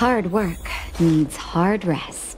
Hard work needs hard rest.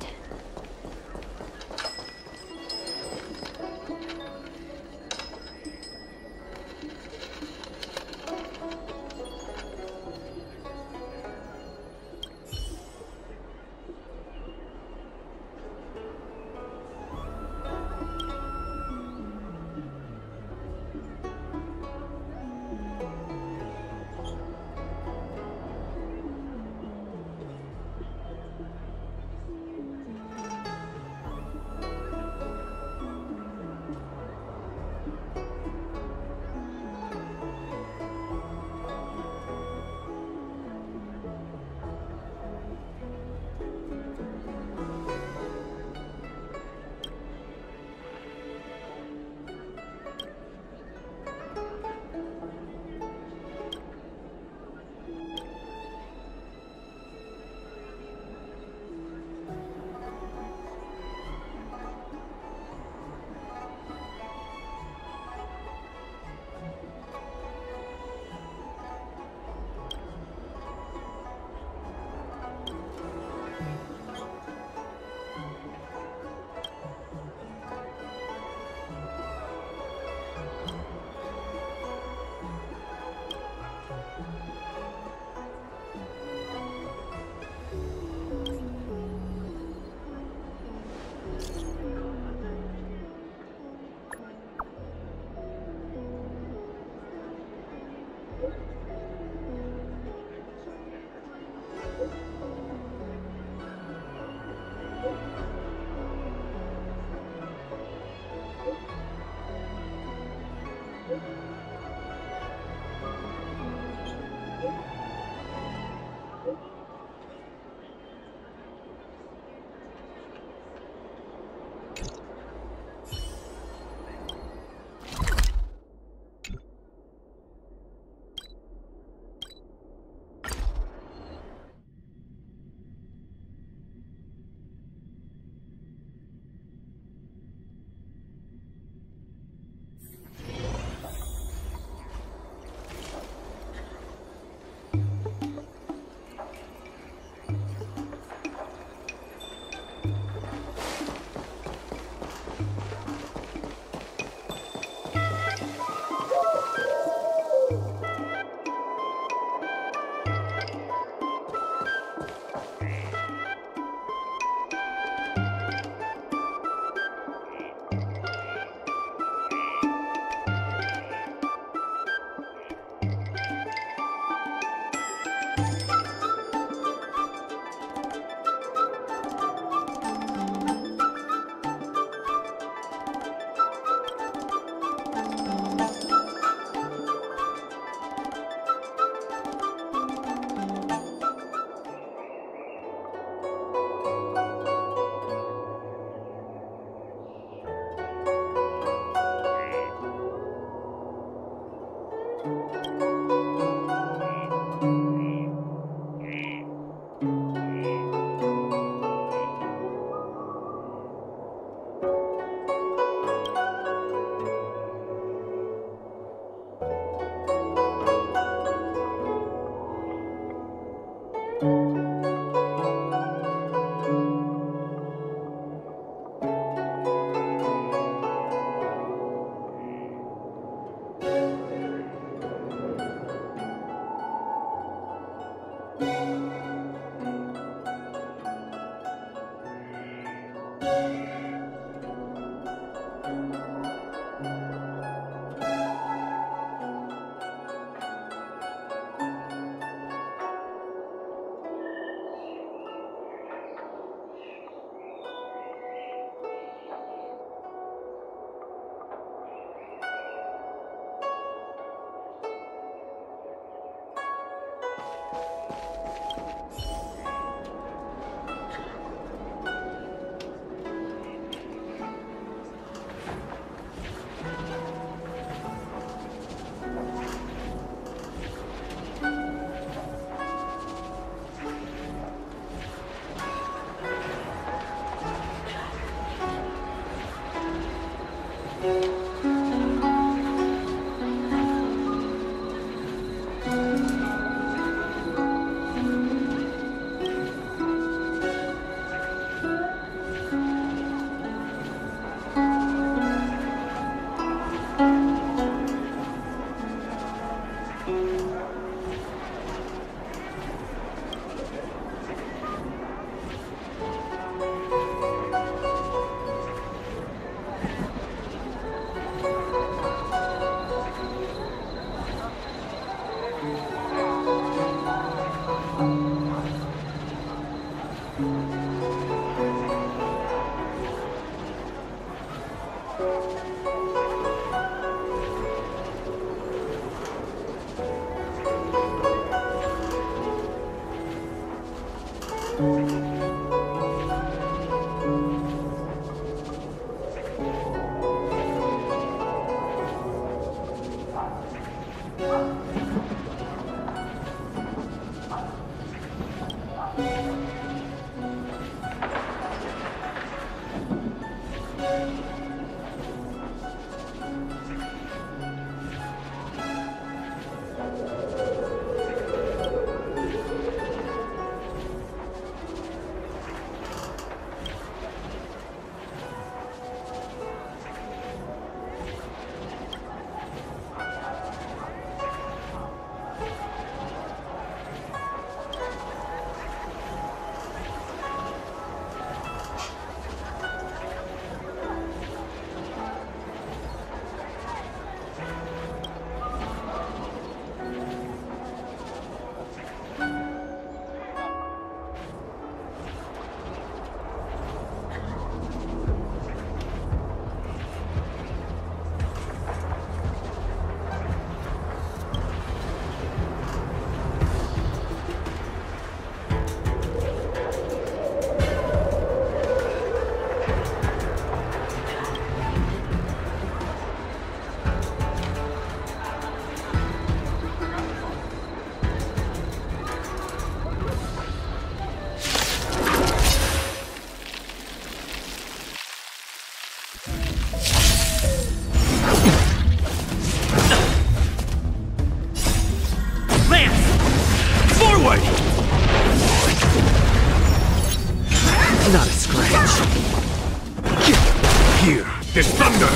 Not a scratch. Here, there's thunder!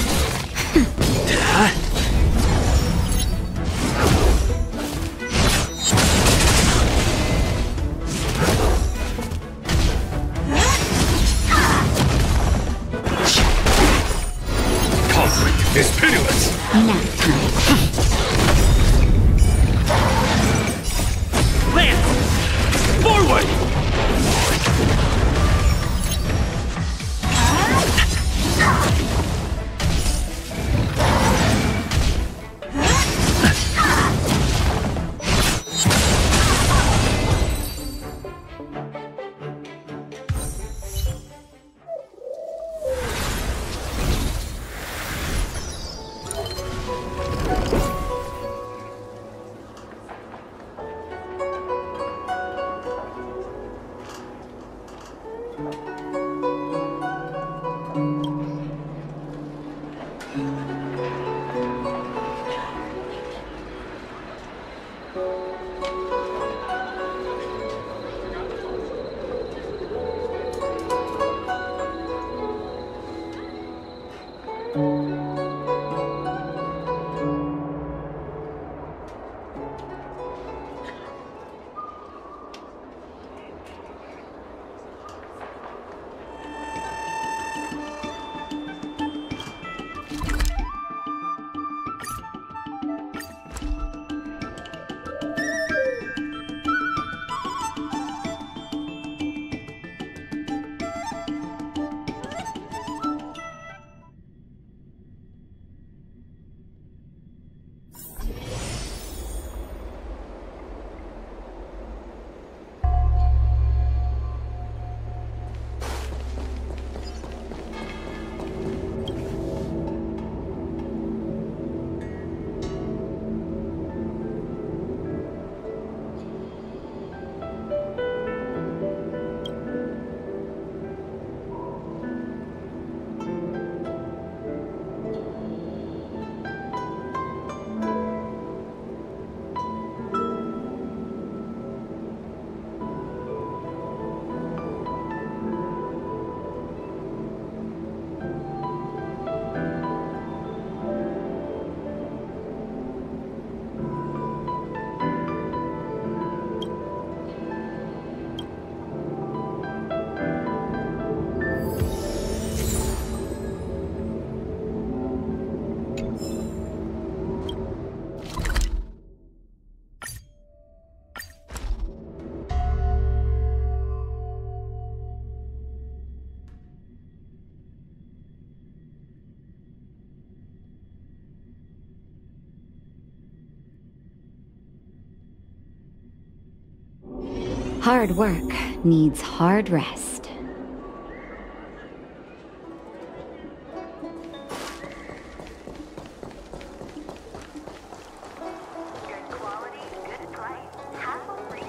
Conflict is pitiless! Nap time. Lance! Forward! Hard work needs hard rest. Good quality, good price. Hassle-free.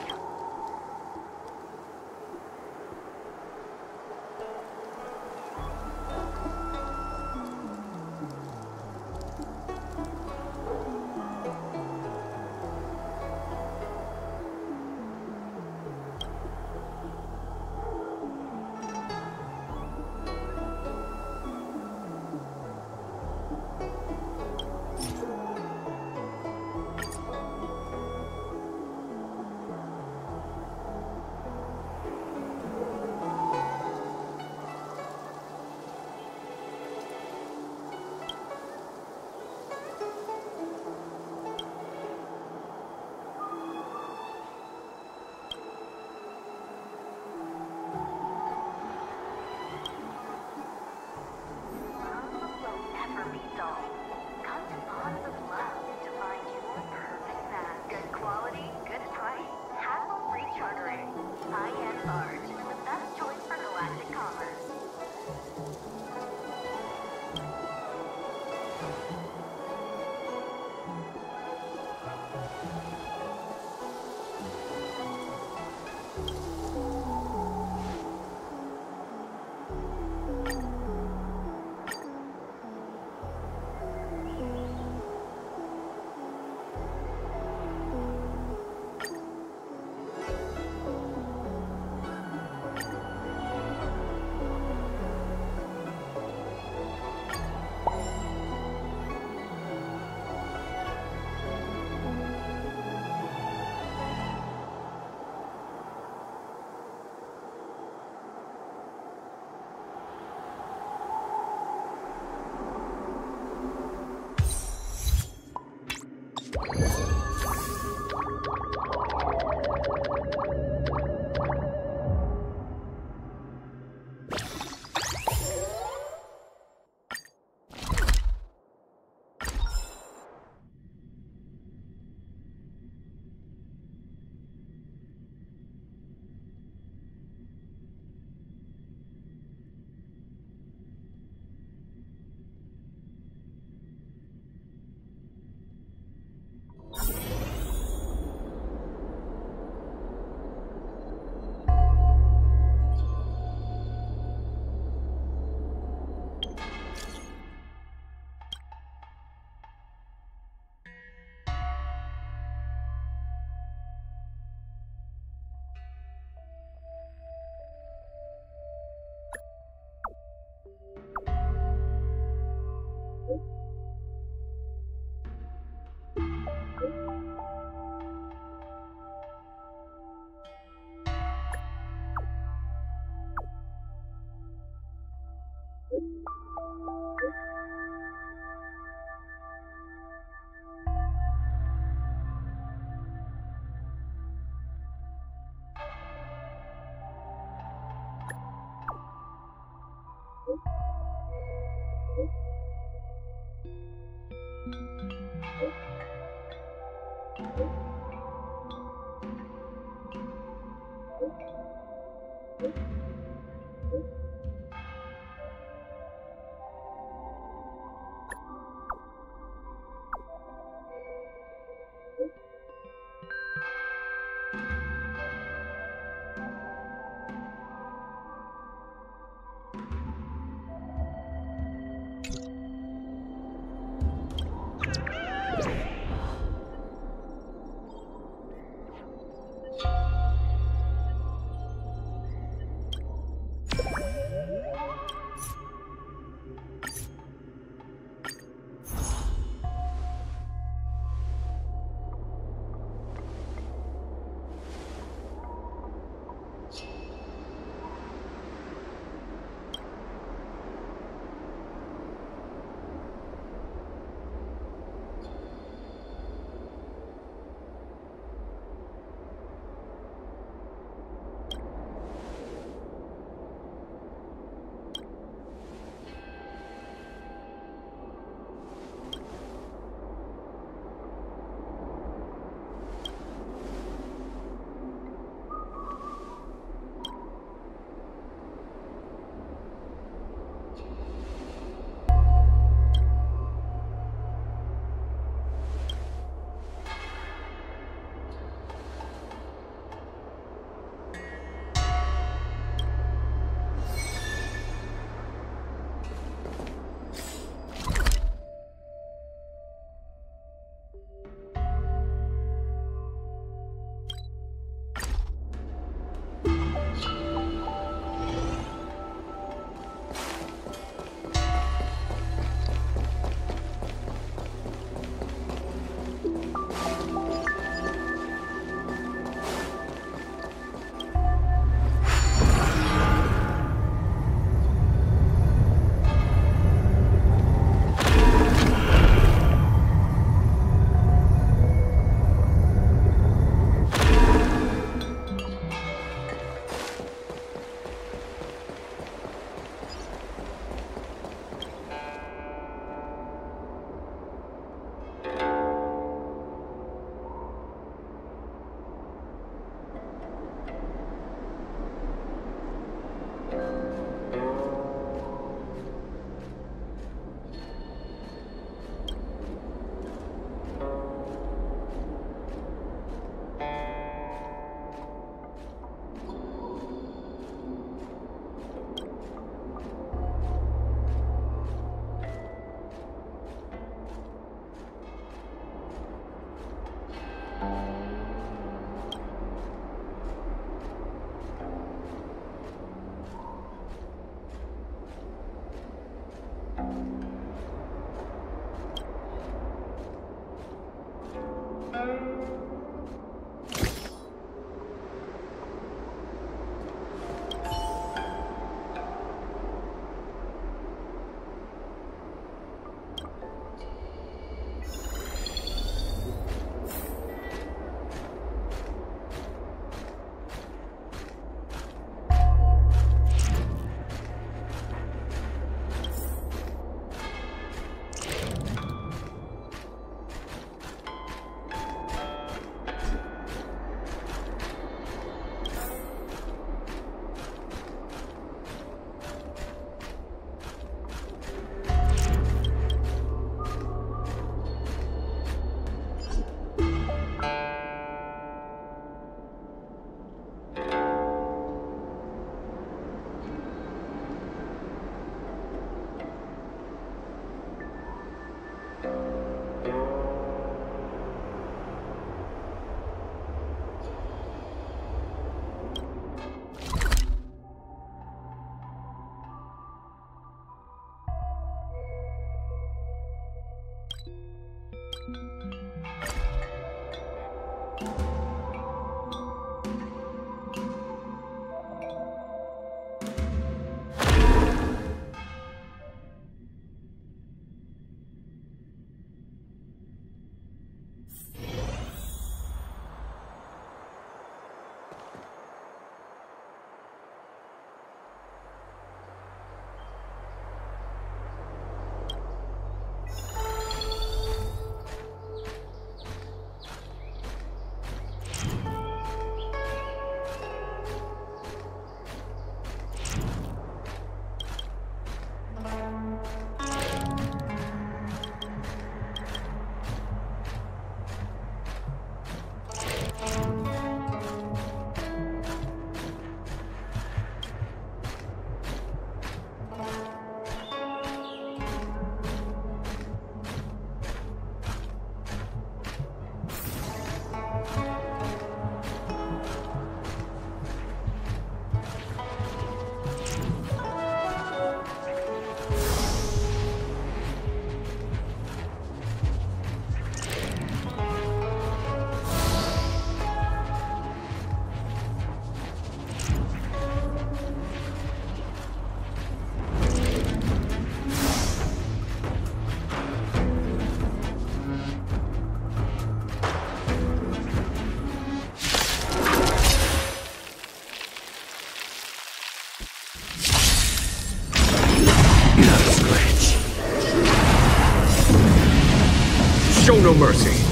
Show no mercy.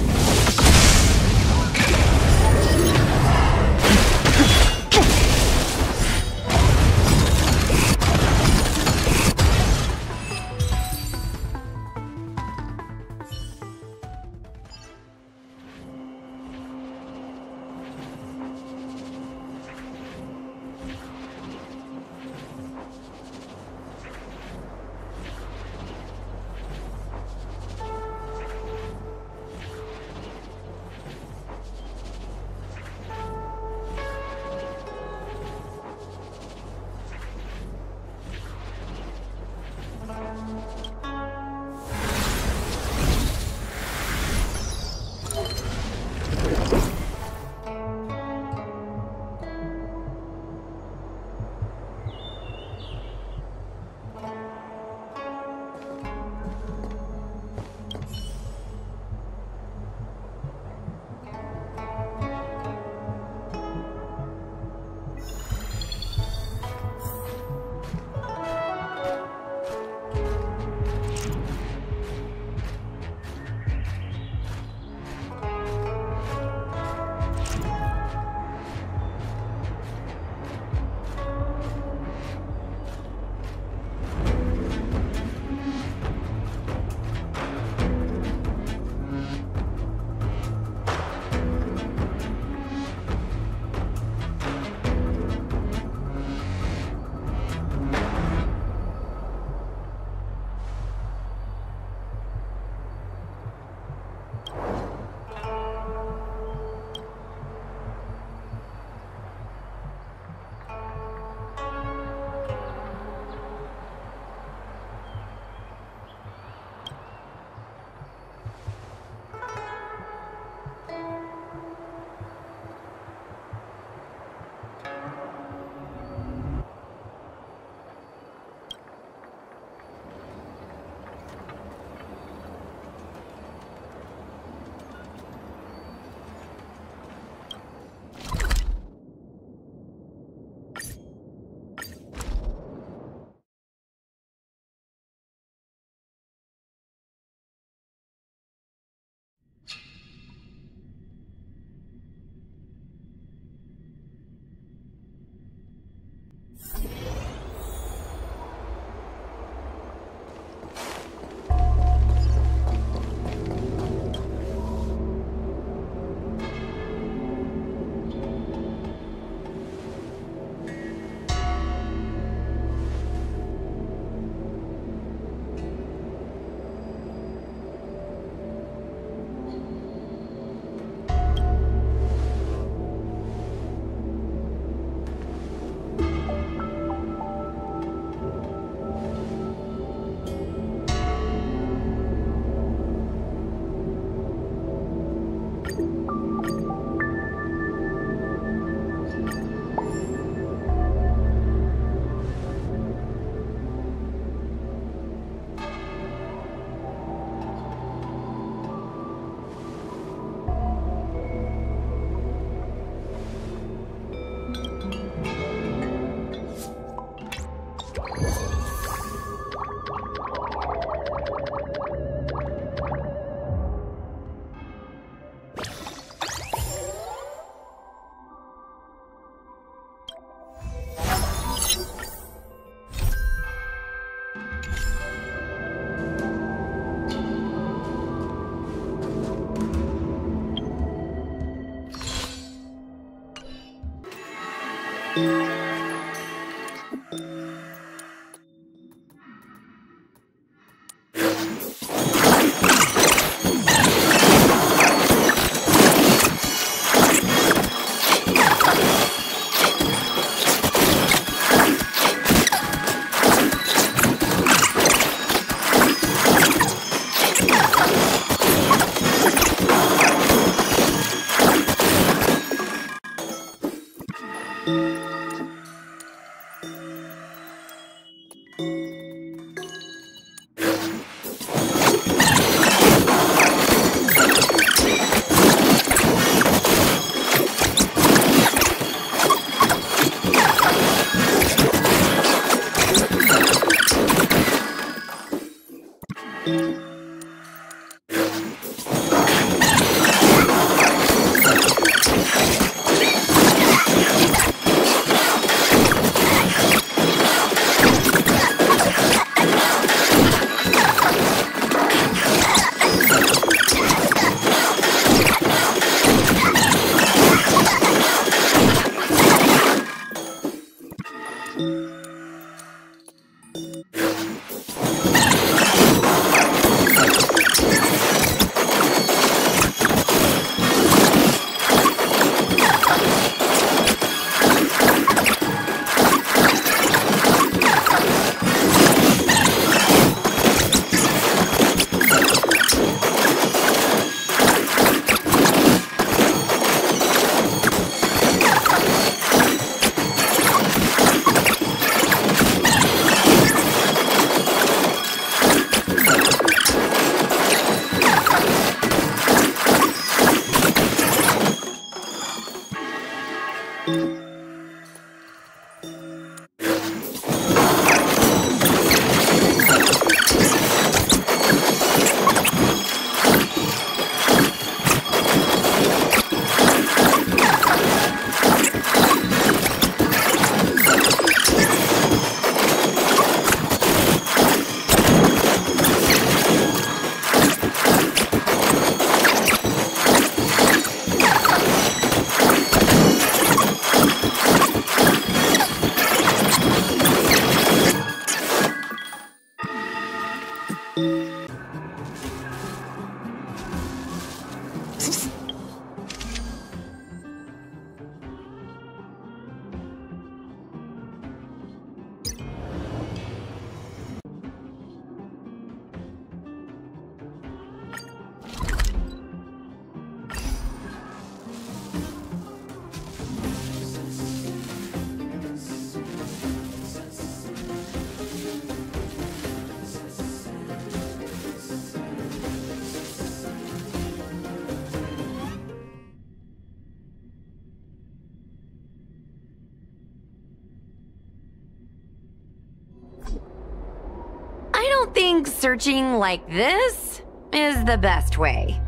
think searching like this is the best way.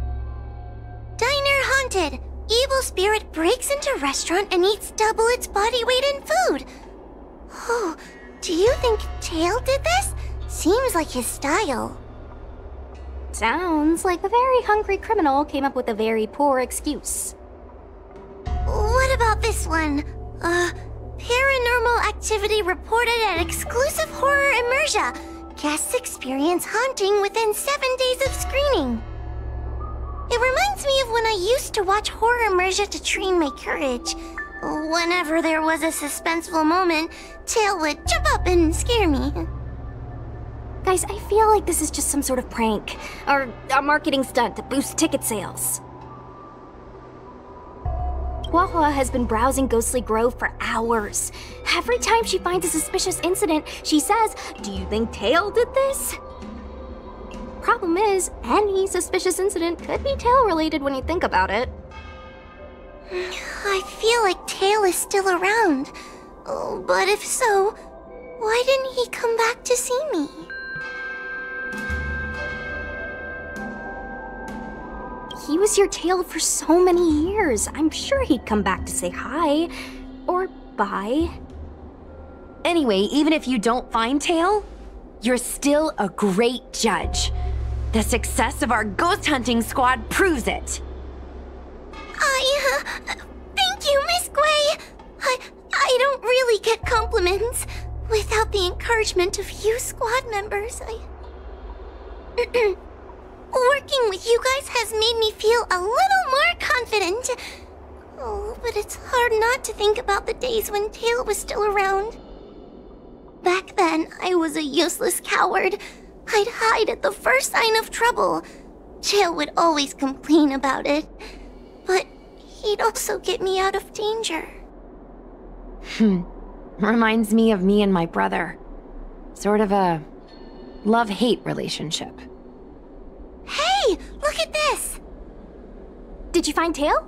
Diner haunted. Evil spirit breaks into restaurant and eats double its body weight in food. Oh, do you think Tail did this? Seems like his style. Sounds like a very hungry criminal came up with a very poor excuse. What about this one? Paranormal activity reported at exclusive horror immersia. Guests experience haunting within 7 days of screening. It reminds me of when I used to watch horror immersia to train my courage. Whenever there was a suspenseful moment, Tail would jump up and scare me. Guys, I feel like this is just some sort of prank, or a marketing stunt to boost ticket sales. Huahua has been browsing Ghostly Grove for hours. Every time she finds a suspicious incident, she says, "Do you think Tail did this?" Problem is, any suspicious incident could be Tail-related when you think about it. I feel like Tail is still around. Oh, but if so, why didn't he come back to see me? He was your Tail for so many years. I'm sure he'd come back to say hi. Or bye. Anyway, even if you don't find Tail, you're still a great judge. The success of our ghost hunting squad proves it. Thank you, Miss Gwei. I don't really get compliments. Without the encouragement of you squad members, working with you guys has made me feel a little more confident. Oh, but it's hard not to think about the days when Tail was still around. Back then, I was a useless coward. I'd hide at the first sign of trouble. Tail would always complain about it, but he'd also get me out of danger. Reminds me of me and my brother. Sort of a love-hate relationship. Hey, look at this! Did you find Tail?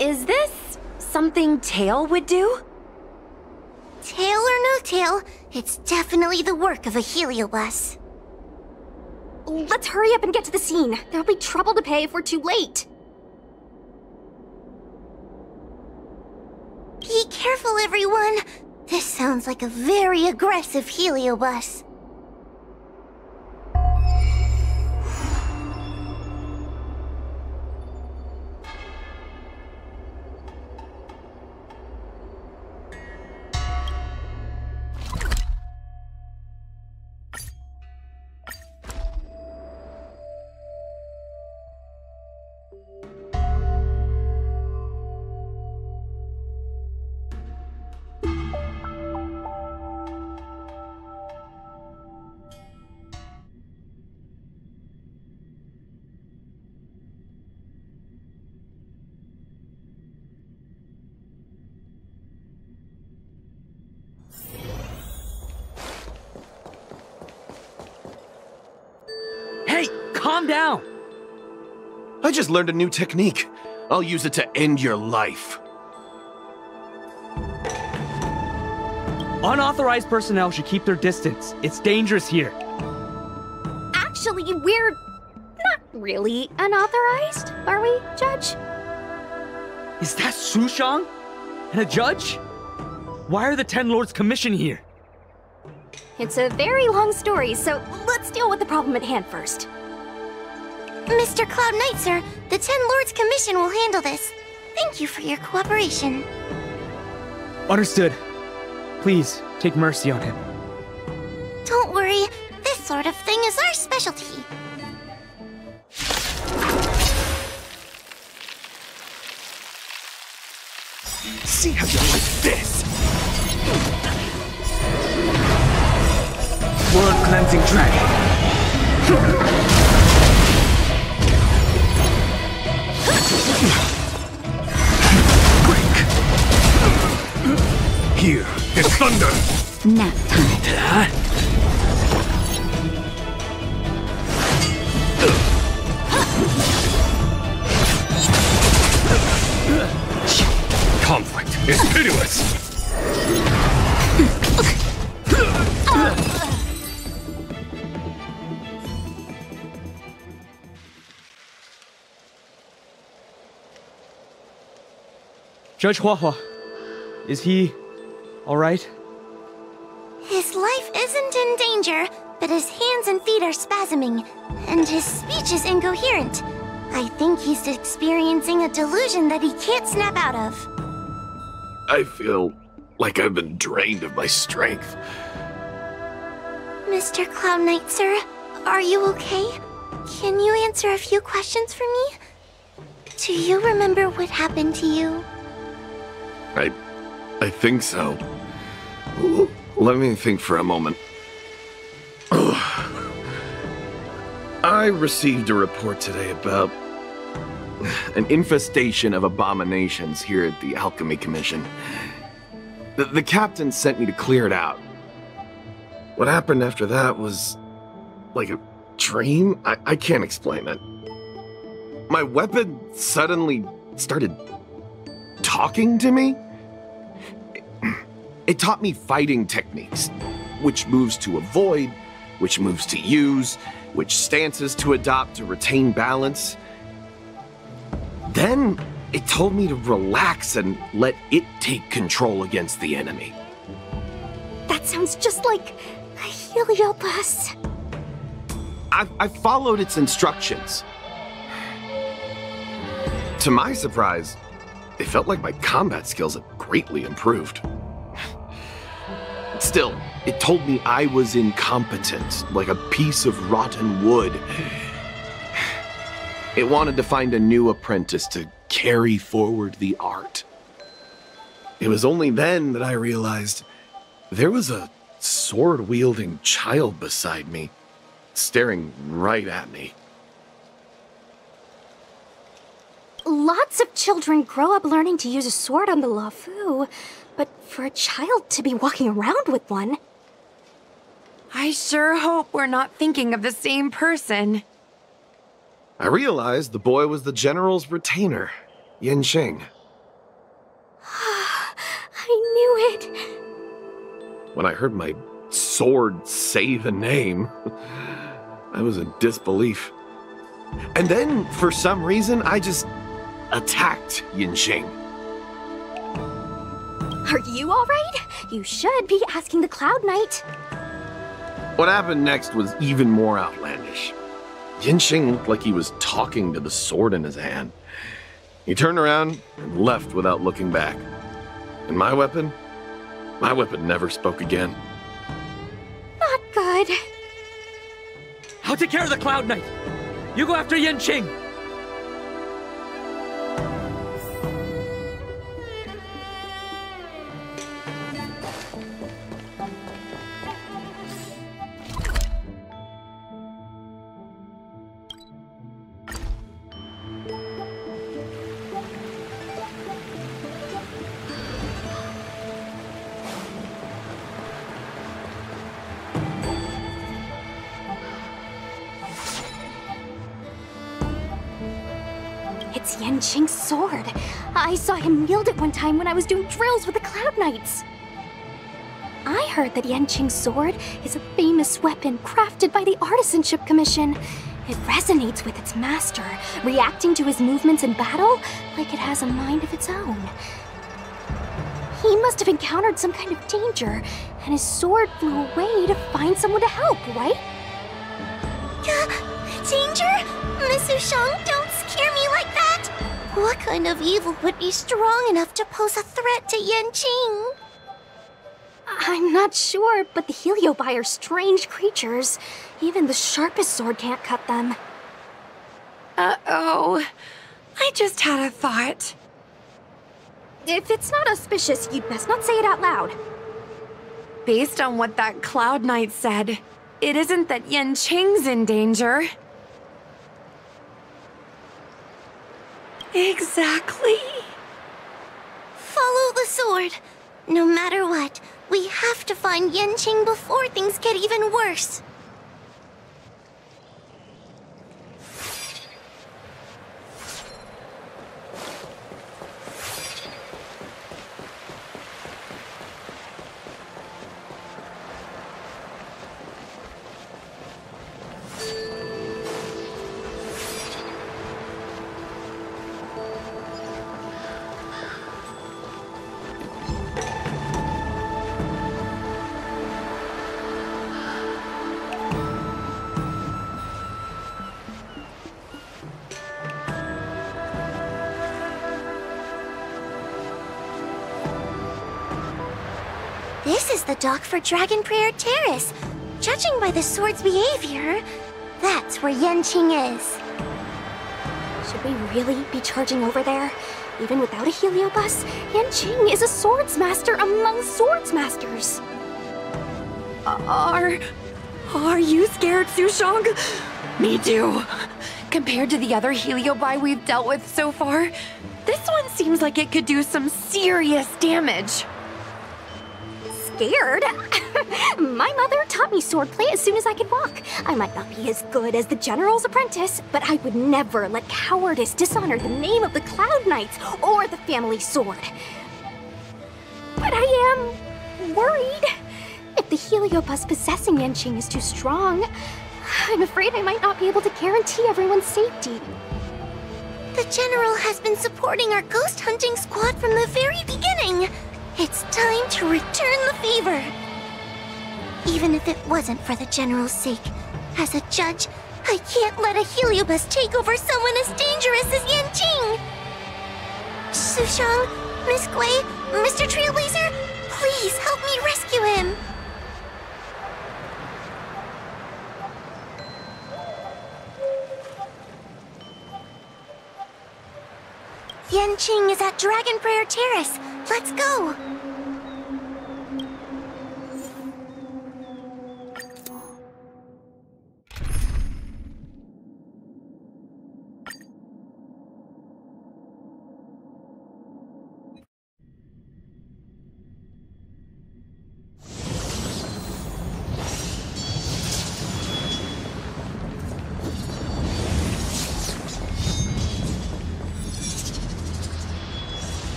Is this something Tail would do? Tail or no tail, it's definitely the work of a heliobus. Let's hurry up and get to the scene. There'll be trouble to pay if we're too late. Be careful, everyone. This sounds like a very aggressive heliobus. calm down. I just learned a new technique. I'll use it to end your life. Unauthorized personnel should keep their distance. It's dangerous here. Actually, we're not really unauthorized, are we, Judge? Is that Sushang? And a judge? Why are the Ten Lords commissioned here? It's a very long story, so let's deal with the problem at hand first. Mr. Cloud Knight, sir, the Ten Lords Commission will handle this. Thank you for your cooperation. Understood. Please, take mercy on him. Don't worry, this sort of thing is our specialty. See how you like this? World cleansing dragon. Break. Here is thunder. Nap time. Conflict is pitiless. Judge Huahua, is he all right? His life isn't in danger, but his hands and feet are spasming, and his speech is incoherent. I think he's experiencing a delusion that he can't snap out of. I feel like I've been drained of my strength. Mr. Cloud Knight, sir, are you okay? Can you answer a few questions for me? Do you remember what happened to you? I think so. Let me think for a moment. I received a report today about an infestation of abominations here at the Alchemy Commission. The captain sent me to clear it out. What happened after that was like a dream? I can't explain it. My weapon suddenly started talking to me. It taught me fighting techniques, which moves to avoid, which moves to use, which stances to adopt to retain balance. Then it told me to relax and let it take control against the enemy. That sounds just like a Heliopus. I followed its instructions. To my surprise, it felt like my combat skills had greatly improved. Still, it told me I was incompetent, like a piece of rotten wood. It wanted to find a new apprentice to carry forward the art. It was only then that I realized there was a sword-wielding child beside me, staring right at me. Lots of children grow up learning to use a sword on the Lafu, but for a child to be walking around with one... I sure hope we're not thinking of the same person. I realized the boy was the general's retainer, Yin Xing. I knew it. When I heard my sword say the name, I was in disbelief. And then, for some reason, I just attacked Yin Xing. Are you alright? You should be asking the Cloud Knight. What happened next was even more outlandish. Yin Xing looked like he was talking to the sword in his hand. He turned around and left without looking back. And my weapon never spoke again. Not good. I'll take care of the Cloud Knight. You go after Yin Qing. It's Yanqing's sword. I saw him wield it one time when I was doing drills with the Cloud Knights. I heard that Yanqing's sword is a famous weapon crafted by the Artisanship Commission. It resonates with its master, reacting to his movements in battle like it has a mind of its own. He must have encountered some kind of danger, and his sword flew away to find someone to help, right? Danger? Miss Sushang, don't scare me like that! What kind of evil would be strong enough to pose a threat to Yanqing? I'm not sure, but the Heliobi are strange creatures. Even the sharpest sword can't cut them. Uh-oh. I just had a thought. If it's not auspicious, you'd best not say it out loud. Based on what that Cloud Knight said, it isn't that Yanqing's in danger. Exactly. Follow the sword. No matter what, we have to find Yanqing before things get even worse. This is the dock for Dragon Prayer Terrace. Judging by the sword's behavior, that's where Yanqing is. Should we really be charging over there? Even without a Heliobus, Yanqing is a swordsmaster among swordsmasters. Are you scared, Sushang? Me too. Compared to the other Heliobi we've dealt with so far, this one seems like it could do some serious damage. Scared? My mother taught me swordplay as soon as I could walk. I might not be as good as the General's apprentice, but I would never let cowardice dishonor the name of the Cloud Knights or the family sword. But I am worried. If the Heliobus possessing Yanqing is too strong, I'm afraid I might not be able to guarantee everyone's safety. The General has been supporting our ghost hunting squad from the very beginning. It's time to return the favor. Even if it wasn't for the General's sake, as a judge, I can't let a Heliobus take over someone as dangerous as Yanqing. Sushang, Miss Gui, Mr. Trailblazer, please help me rescue him. Yanqing is at Dragon Prayer Terrace. Let's go!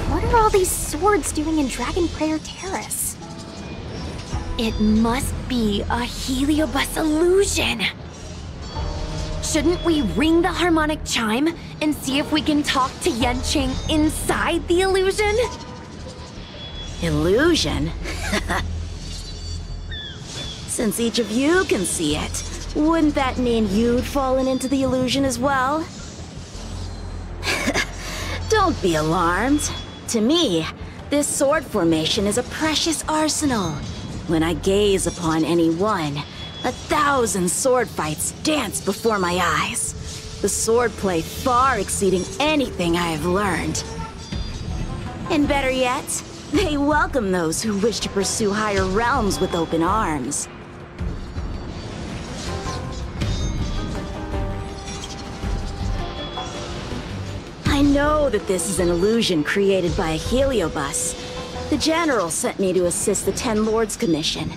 What are all these swords doing in Dragon Prayer Terrace? It must be a Heliobus illusion. Shouldn't we ring the harmonic chime and see if we can talk to Yanqing inside the illusion? Illusion? Since each of you can see it, wouldn't that mean you'd fallen into the illusion as well? Don't be alarmed. To me, this sword formation is a precious arsenal. When I gaze upon any one, 1,000 sword fights dance before my eyes. The swordplay far exceeding anything I have learned. And better yet, they welcome those who wish to pursue higher realms with open arms. I know that this is an illusion created by a Heliobus. The General sent me to assist the Ten Lords Commission.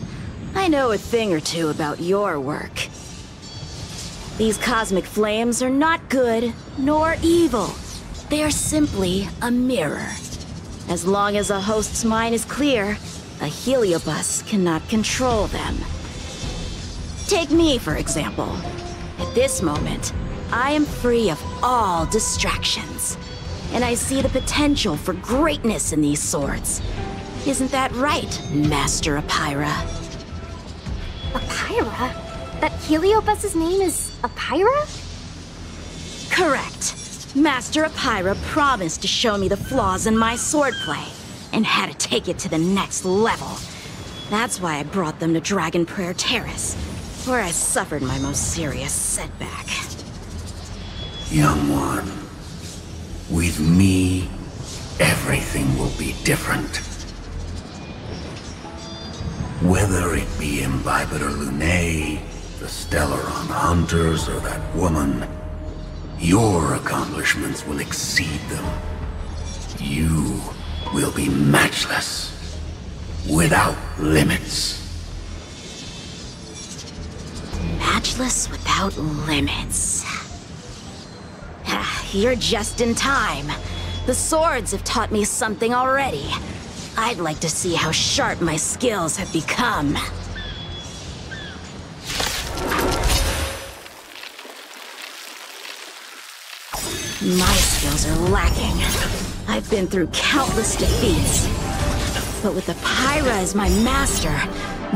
I know a thing or two about your work. These cosmic flames are not good nor evil. They are simply a mirror. As long as a host's mind is clear, a heliobus cannot control them. Take me, for example. At this moment, I am free of all distractions, and I see the potential for greatness in these swords. Isn't that right, Master Apira? Apira? That heliobus's name is Apira? Correct. Master Apira promised to show me the flaws in my swordplay, and had to take it to the next level. That's why I brought them to Dragon Prayer Terrace, where I suffered my most serious setback. Young one, with me, everything will be different. Whether it be Imbibiter Lunae, the Stellaron Hunters, or that woman, your accomplishments will exceed them. You will be matchless, without limits. Matchless without limits. You're just in time. The swords have taught me something already. I'd like to see how sharp my skills have become. My skills are lacking. I've been through countless defeats. But with Apira as my master,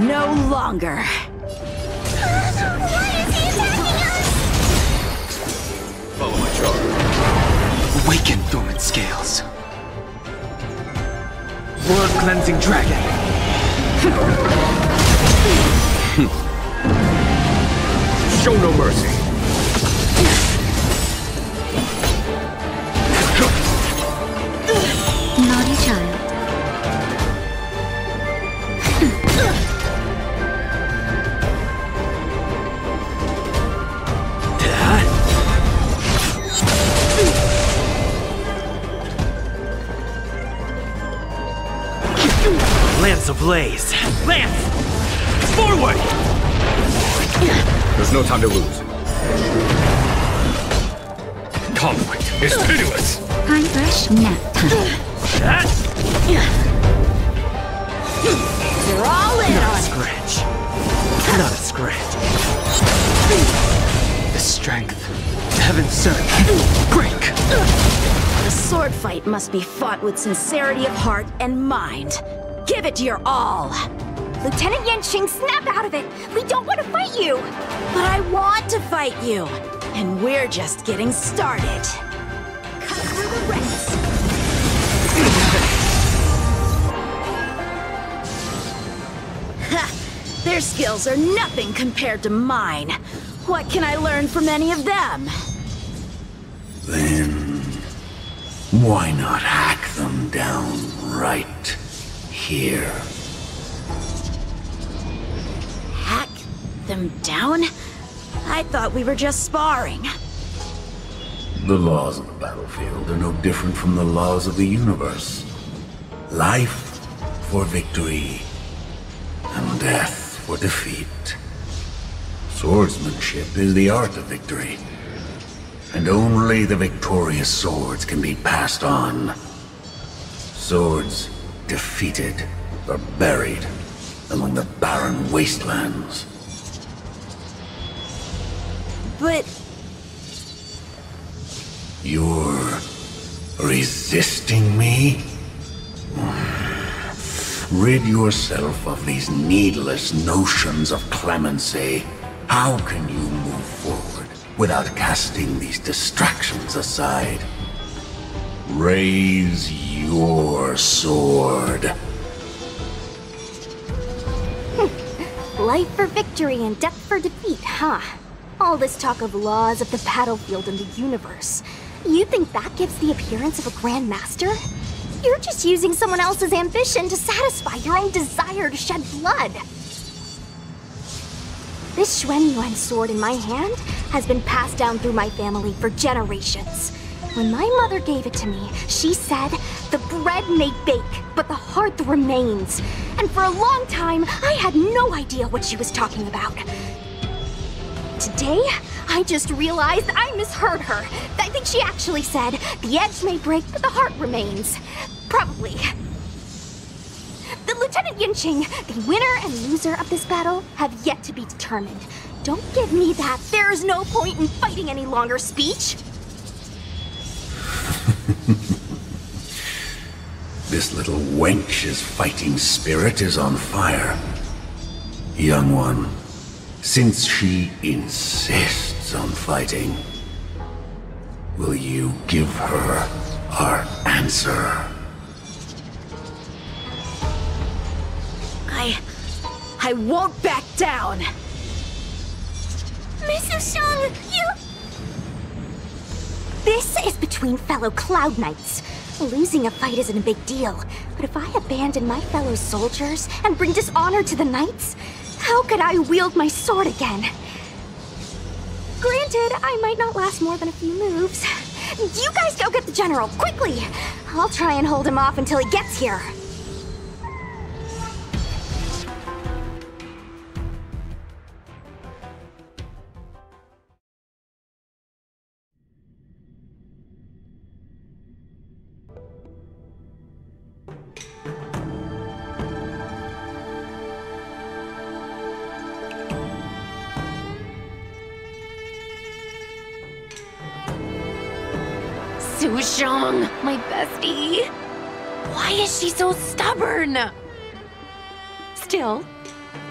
no longer. Why is he attacking us? Follow my charge. Awaken dormant scales. Blood-cleansing dragon. Show no mercy. Naughty child. Lance ablaze. Lance! Forward! There's no time to lose. Conflict is pitiless. Time brush nap time. You're all in Not a on it. scratch. Not a scratch. The strength. Heaven sent. Break! The sword fight must be fought with sincerity of heart and mind. Give it your all. Lieutenant Yanqing, snap out of it! We don't want to fight you! But I want to fight you. And we're just getting started. Cut through the ranks. Ha! Their skills are nothing compared to mine. What can I learn from any of them? Then, why not hack them down right here? Hack them down? I thought we were just sparring. The laws of the battlefield are no different from the laws of the universe. Life for victory, and death for defeat. Swordsmanship is the art of victory, and only the victorious swords can be passed on. Swords defeated are buried among the barren wastelands. But You're resisting me? Rid yourself of these needless notions of clemency. How can you move forward without casting these distractions aside? Raise your sword. Life for victory and death for defeat, huh? All this talk of laws of the battlefield and the universe. You think that gives the appearance of a Grand Master? You're just using someone else's ambition to satisfy your own desire to shed blood. This Xuanyuan sword in my hand has been passed down through my family for generations. When my mother gave it to me, she said, "The bread may bake, but the heart remains." And for a long time, I had no idea what she was talking about. Today, I just realized I misheard her. I think she actually said, the edge may break, but the heart remains. Probably. The Lieutenant Yinqing, the winner and loser of this battle, have yet to be determined. Don't give me that "there's no point in fighting any longer" speech. This little wench's fighting spirit is on fire. Young one, since she insists on fighting, will you give her our answer? I won't back down! Miss Sushang, you... This is between fellow Cloud Knights. Losing a fight isn't a big deal, but if I abandon my fellow soldiers and bring dishonor to the Knights, how could I wield my sword again? Granted, I might not last more than a few moves. You guys go get the General, quickly! I'll try and hold him off until he gets here. Sushang, my bestie. Why is she so stubborn? Still,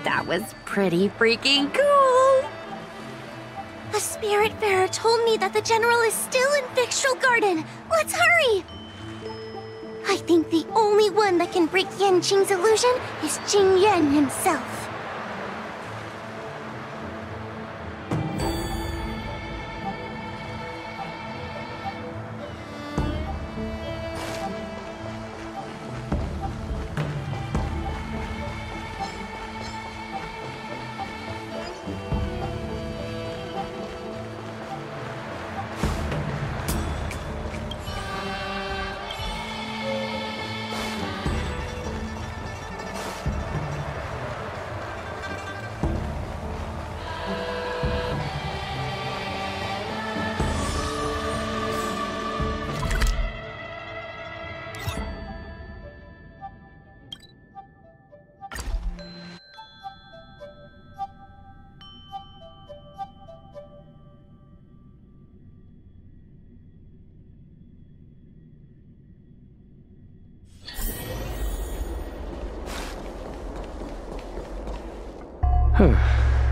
that was pretty freaking cool. A Spiritfarer told me that the General is still in Victral Garden. Let's hurry! I think the only one that can break Yanqing's illusion is Jing Yuan himself.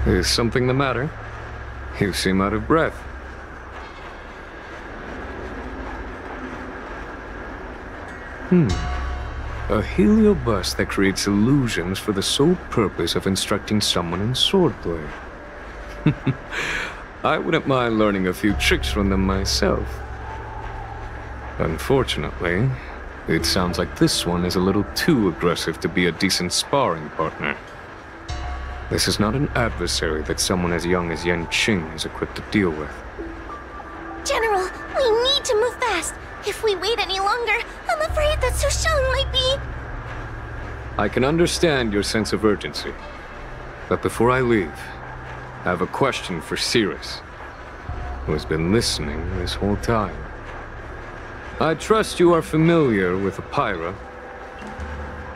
Is something the matter? You seem out of breath. A heliobus that creates illusions for the sole purpose of instructing someone in swordplay. I wouldn't mind learning a few tricks from them myself. Unfortunately, it sounds like this one is a little too aggressive to be a decent sparring partner. This is not an adversary that someone as young as Yanqing is equipped to deal with. General, we need to move fast. If we wait any longer, I'm afraid that Sushang might be... I can understand your sense of urgency. But before I leave, I have a question for Cirrus, who has been listening this whole time. I trust you are familiar with Apira.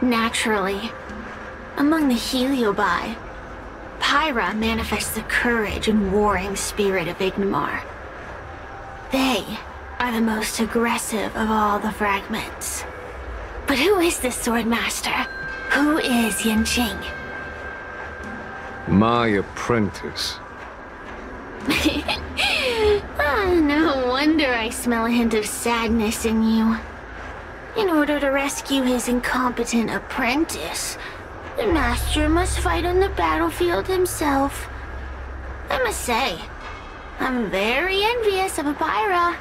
Naturally. Among the Heliobi, Pyra manifests the courage and warring spirit of Ignomar. They are the most aggressive of all the fragments. But who is this swordmaster? Who is Yanqing? My apprentice. No wonder I smell a hint of sadness in you. In order to rescue his incompetent apprentice, the master must fight on the battlefield himself. I must say, I'm very envious of Apira.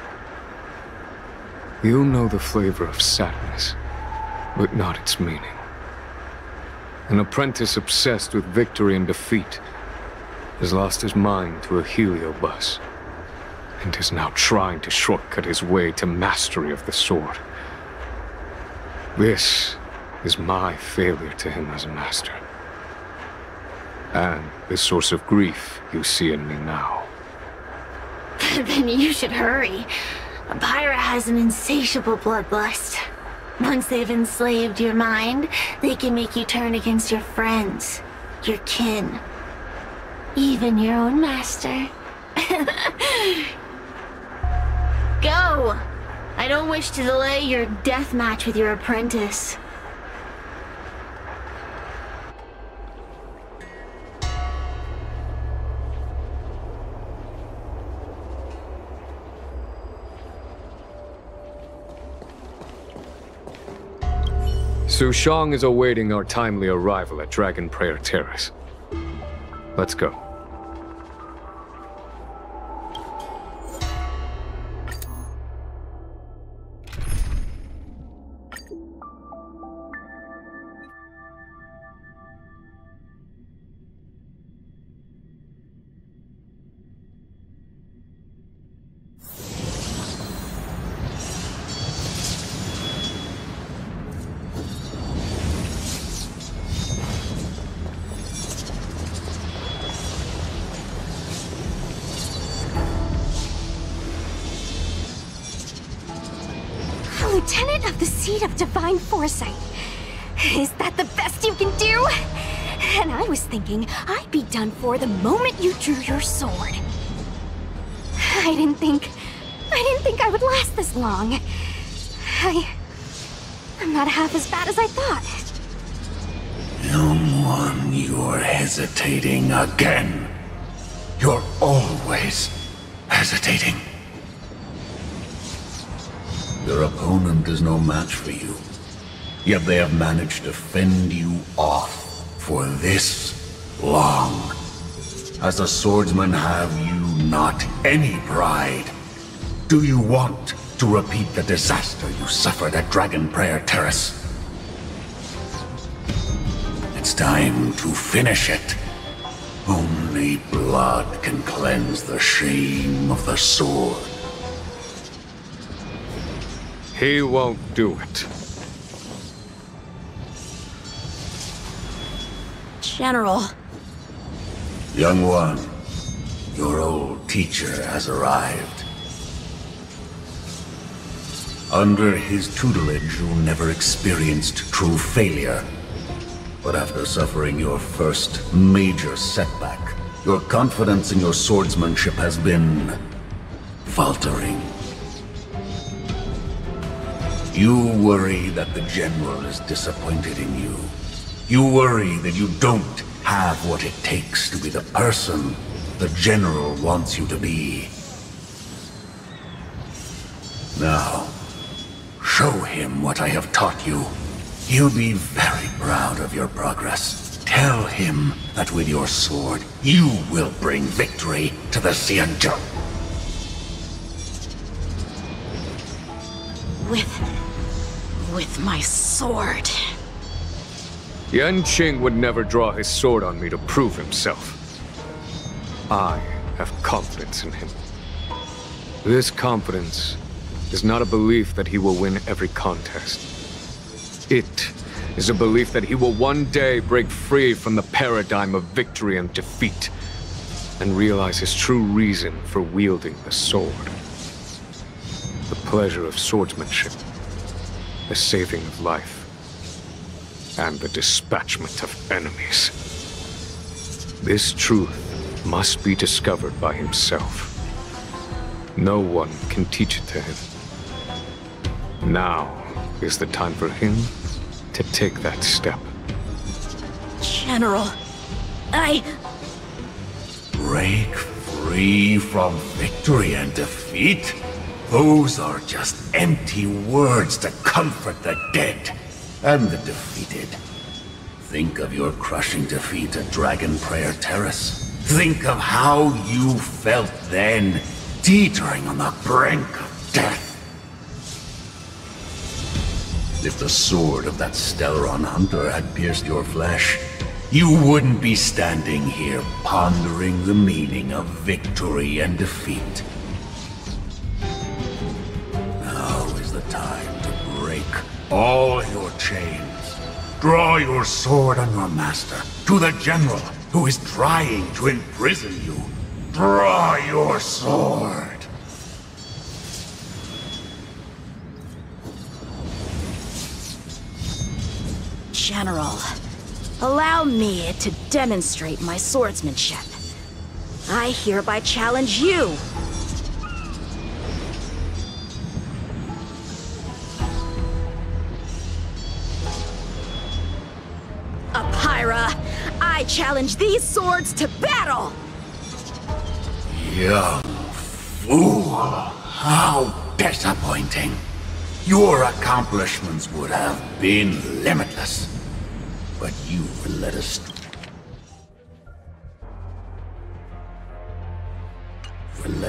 You know the flavor of sadness, but not its meaning. An apprentice obsessed with victory and defeat has lost his mind to a heliobus, and is now trying to shortcut his way to mastery of the sword. This is my failure to him as a master. And the source of grief you see in me now. Then you should hurry. Pyra has an insatiable bloodlust. Once they've enslaved your mind, they can make you turn against your friends, your kin, even your own master. Go! I don't wish to delay your death match with your apprentice. Su Shang is awaiting our timely arrival at Dragon Prayer Terrace. Let's go. Lieutenant of the Seat of Divine Foresight. Is that the best you can do? And I was thinking I'd be done for the moment you drew your sword. I didn't think I would last this long. I'm not half as bad as I thought. Young one, you're hesitating again. You're always hesitating. Your opponent is no match for you, yet they have managed to fend you off for this long. As a swordsman, have you not any pride? Do you want to repeat the disaster you suffered at Dragon Prayer Terrace? It's time to finish it. Only blood can cleanse the shame of the sword. He won't do it. General. Young one, your old teacher has arrived. Under his tutelage, you never experienced true failure. But after suffering your first major setback, your confidence in your swordsmanship has been faltering. You worry that the General is disappointed in you. You worry that you don't have what it takes to be the person the General wants you to be. Now, show him what I have taught you. He'll be very proud of your progress. Tell him that with your sword, you will bring victory to the Xianzhou. With my sword. Yanqing would never draw his sword on me to prove himself. I have confidence in him. This confidence is not a belief that he will win every contest. It is a belief that he will one day break free from the paradigm of victory and defeat, and realize his true reason for wielding the sword. The pleasure of swordsmanship, the saving of life, and the dispatchment of enemies. This truth must be discovered by himself. No one can teach it to him. Now is the time for him to take that step. General, Break free from victory and defeat? Those are just empty words to comfort the dead and the defeated. Think of your crushing defeat at Dragon Prayer Terrace. Think of how you felt then, teetering on the brink of death. If the sword of that Stellaron hunter had pierced your flesh, you wouldn't be standing here pondering the meaning of victory and defeat. Now is the time to break all your chains. Draw your sword on your master, to the General, who is trying to imprison you. Draw your sword. General, allow me to demonstrate my swordsmanship. I hereby challenge you. Apyra, I challenge these swords to battle! Young fool! How disappointing! Your accomplishments would have been limitless, but you were led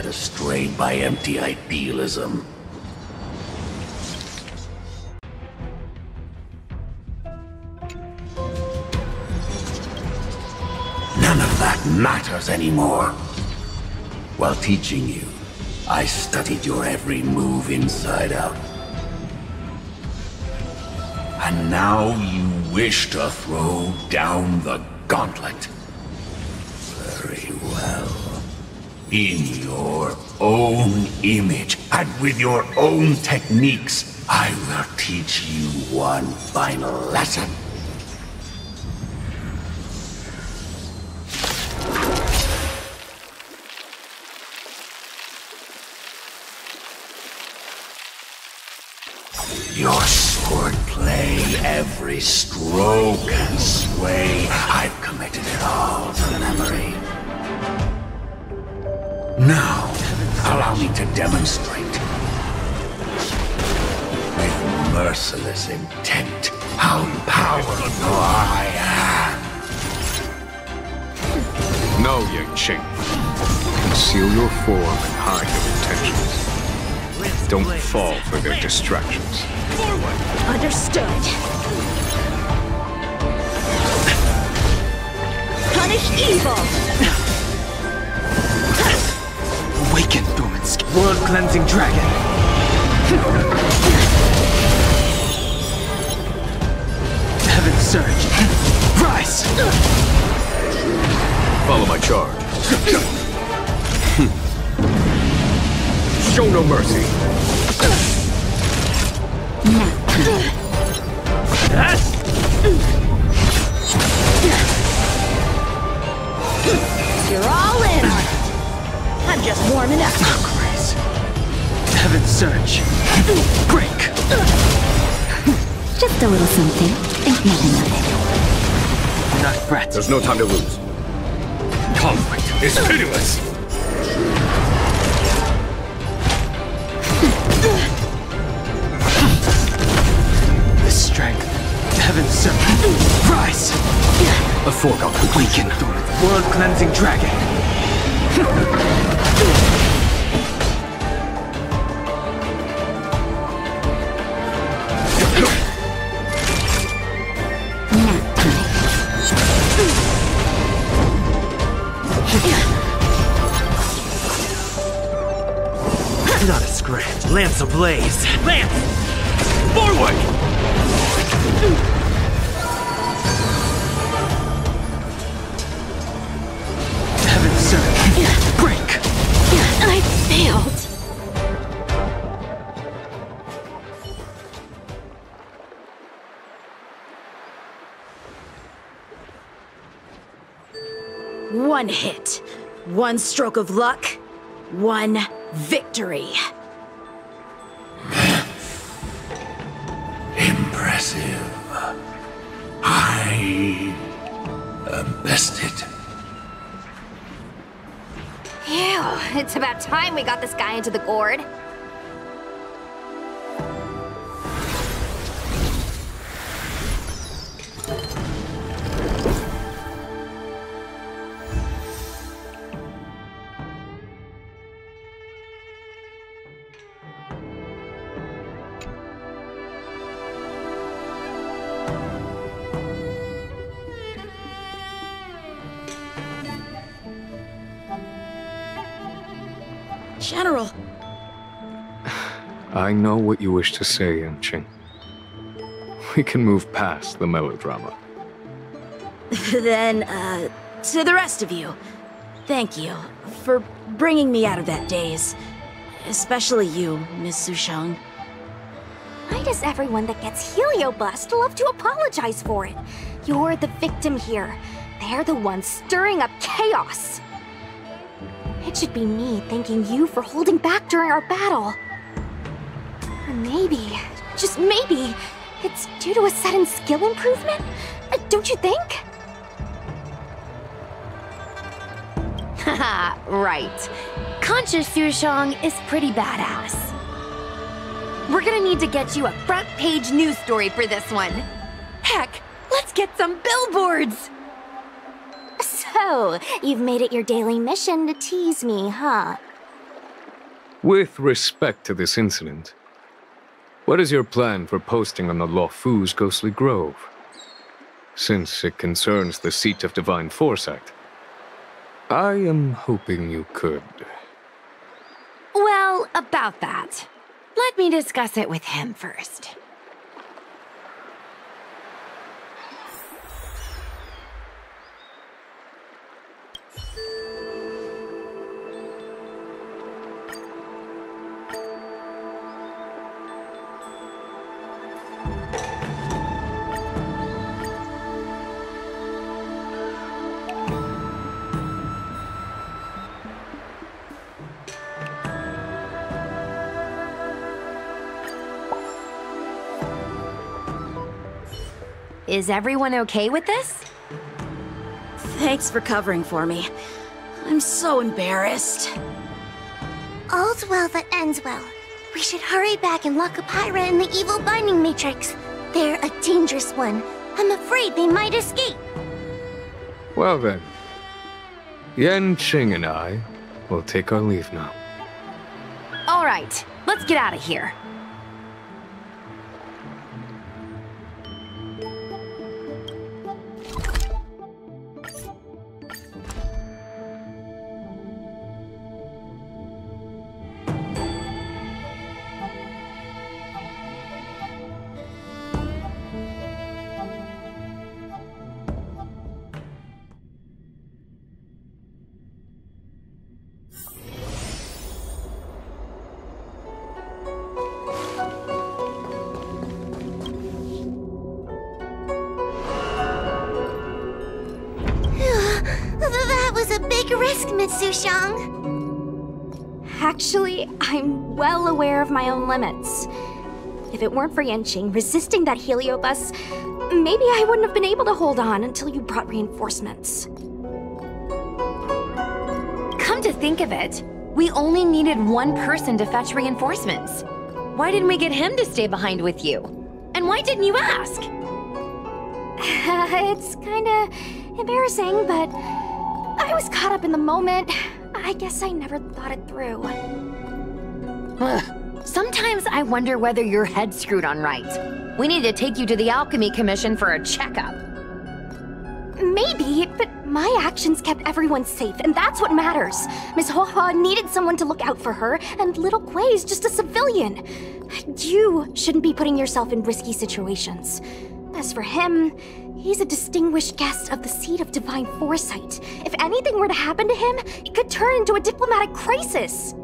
astray by empty idealism. None of that matters anymore. While teaching you, I studied your every move inside out. And now you wish to throw down the gauntlet. Very well. In your own image, and with your own techniques, I will teach you one final lesson. Your swordplay, every stroke and sway, I've committed it all to memory. Now, allow me to demonstrate, with merciless intent, how powerful I am. No, Yanqing. Conceal your form and hide your intentions. Don't fall for their distractions. Understood. Punish evil! Awaken, dormant world-cleansing dragon! Heaven surge! Rise! Follow my charge. Show no mercy. You're all in on it. I'm just warming up. Grace. Heaven surge. Break. Just a little something. Think nothing of it. Not fret. There's no time to lose. Conflict is pitiless. The strength. Heaven surge. Rise. A foregone Awaken, world-cleansing dragon. Not a scratch. Lance ablaze. Lance! Forward! Heaven surge. Break. I failed. One hit, one stroke of luck, one victory. Impressive. I am bested. Ew, it's about time we got this guy into the gourd. General. I know what you wish to say, Yanqing. We can move past the melodrama. Then, to the rest of you, thank you for bringing me out of that daze. Especially you, Miss Sushang. Why does everyone that gets heliobust love to apologize for it? You're the victim here. They're the ones stirring up chaos. It should be me thanking you for holding back during our battle. Or maybe, just maybe, it's due to a sudden skill improvement? Don't you think? Haha, right. Conscious Sushang is pretty badass. We're gonna need to get you a front-page news story for this one. Heck, let's get some billboards! So, you've made it your daily mission to tease me, huh? With respect to this incident, what is your plan for posting on the Luofu's Ghostly Grove? Since it concerns the seat of divine foresight, I am hoping you could. Well, about that. Let me discuss it with him first. Is everyone okay with this? Thanks for covering for me. I'm so embarrassed. All's well that ends well. We should hurry back and lock up Hyra in the evil binding matrix. They're a dangerous one. I'm afraid they might escape. Well then, Yanqing and I will take our leave now. All right, let's get out of here. That was a big risk, Miss Sushang. Actually, I'm well aware of my own limits. If it weren't for Yanqing resisting that heliobus, maybe I wouldn't have been able to hold on until you brought reinforcements. Come to think of it, we only needed one person to fetch reinforcements. Why didn't we get him to stay behind with you? And why didn't you ask? It's kinda embarrassing, but I was caught up in the moment. I guess I never thought it through. Sometimes I wonder whether your head's screwed on right. We need to take you to the Alchemy Commission for a checkup. Maybe, but my actions kept everyone safe, and that's what matters. Miss Hoa needed someone to look out for her, and little Kuei's just a civilian. You shouldn't be putting yourself in risky situations. As for him, he's a distinguished guest of the seat of divine foresight. If anything were to happen to him, it could turn into a diplomatic crisis.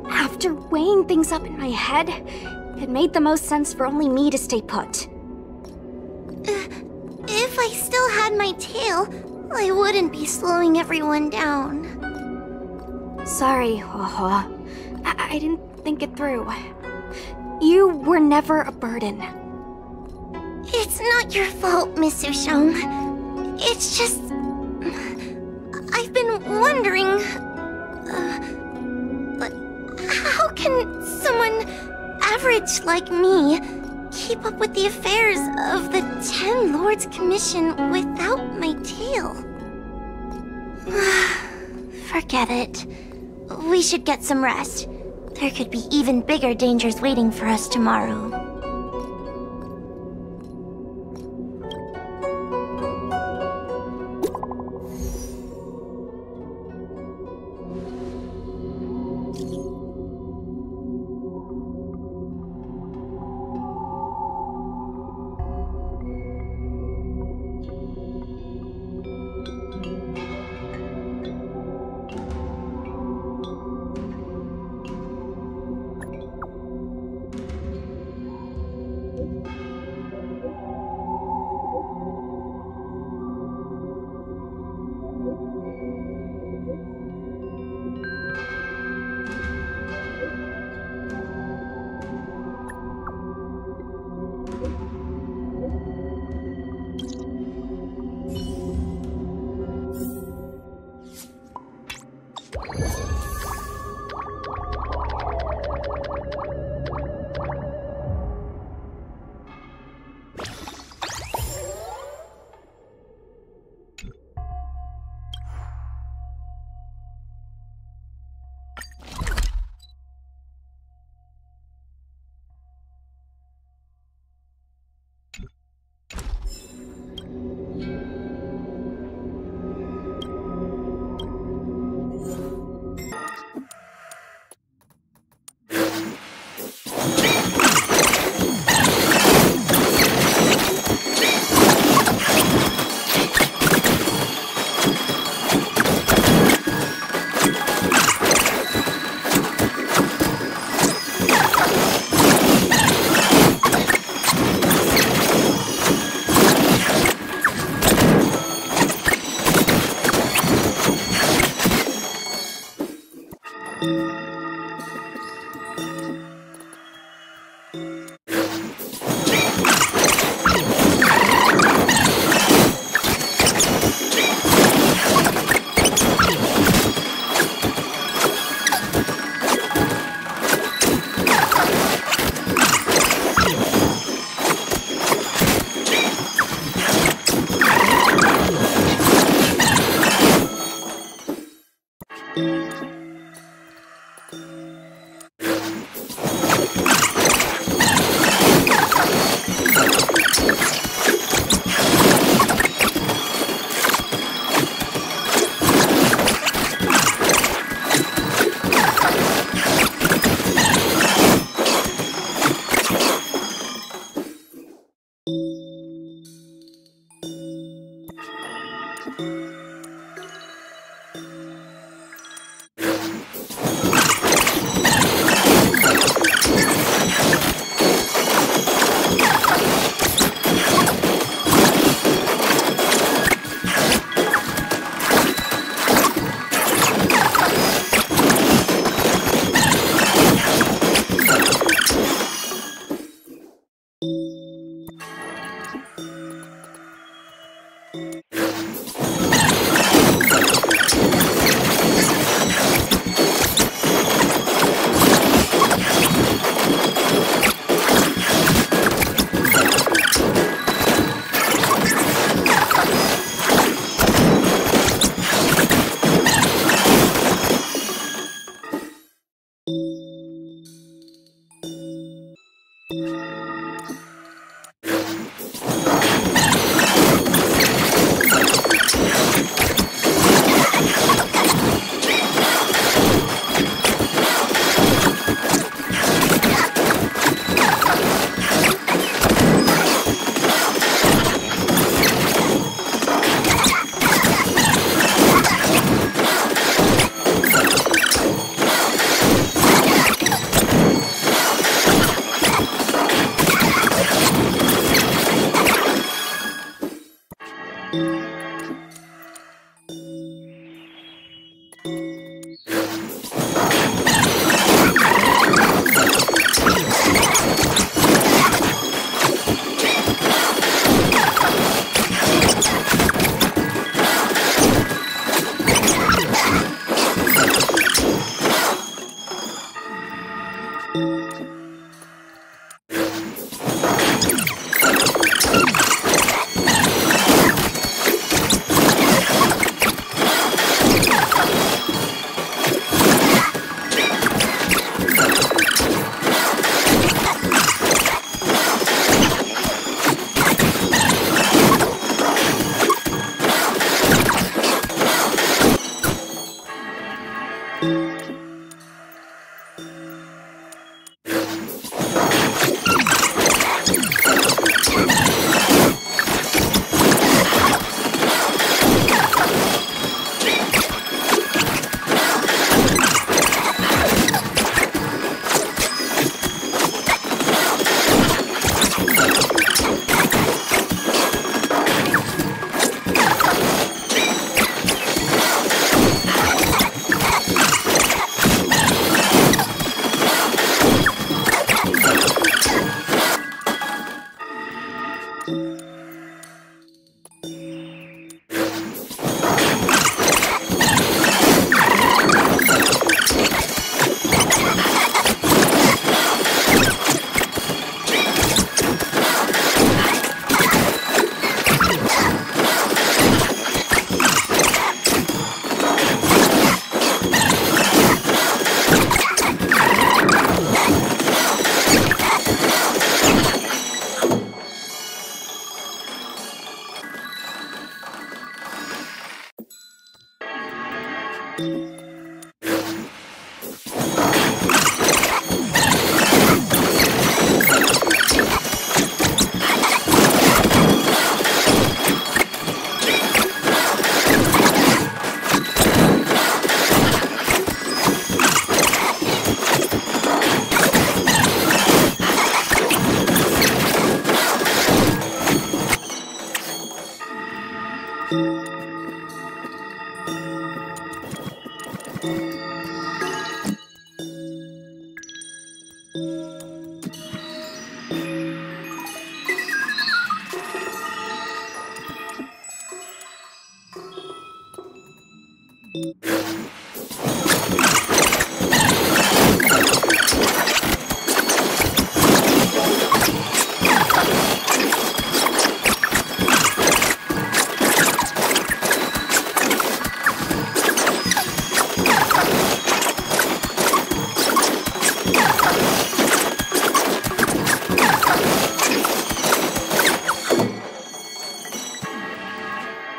After weighing things up in my head, it made the most sense for only me to stay put. If I still had my tail, I wouldn't be slowing everyone down. Sorry, Hoa. I didn't think it through. You were never a burden. It's not your fault, Miss Sushang. It's just... I've been wondering... how can someone average like me keep up with the affairs of the 10 Lords Commission without my tail? Forget it. We should get some rest. There could be even bigger dangers waiting for us tomorrow.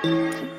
you.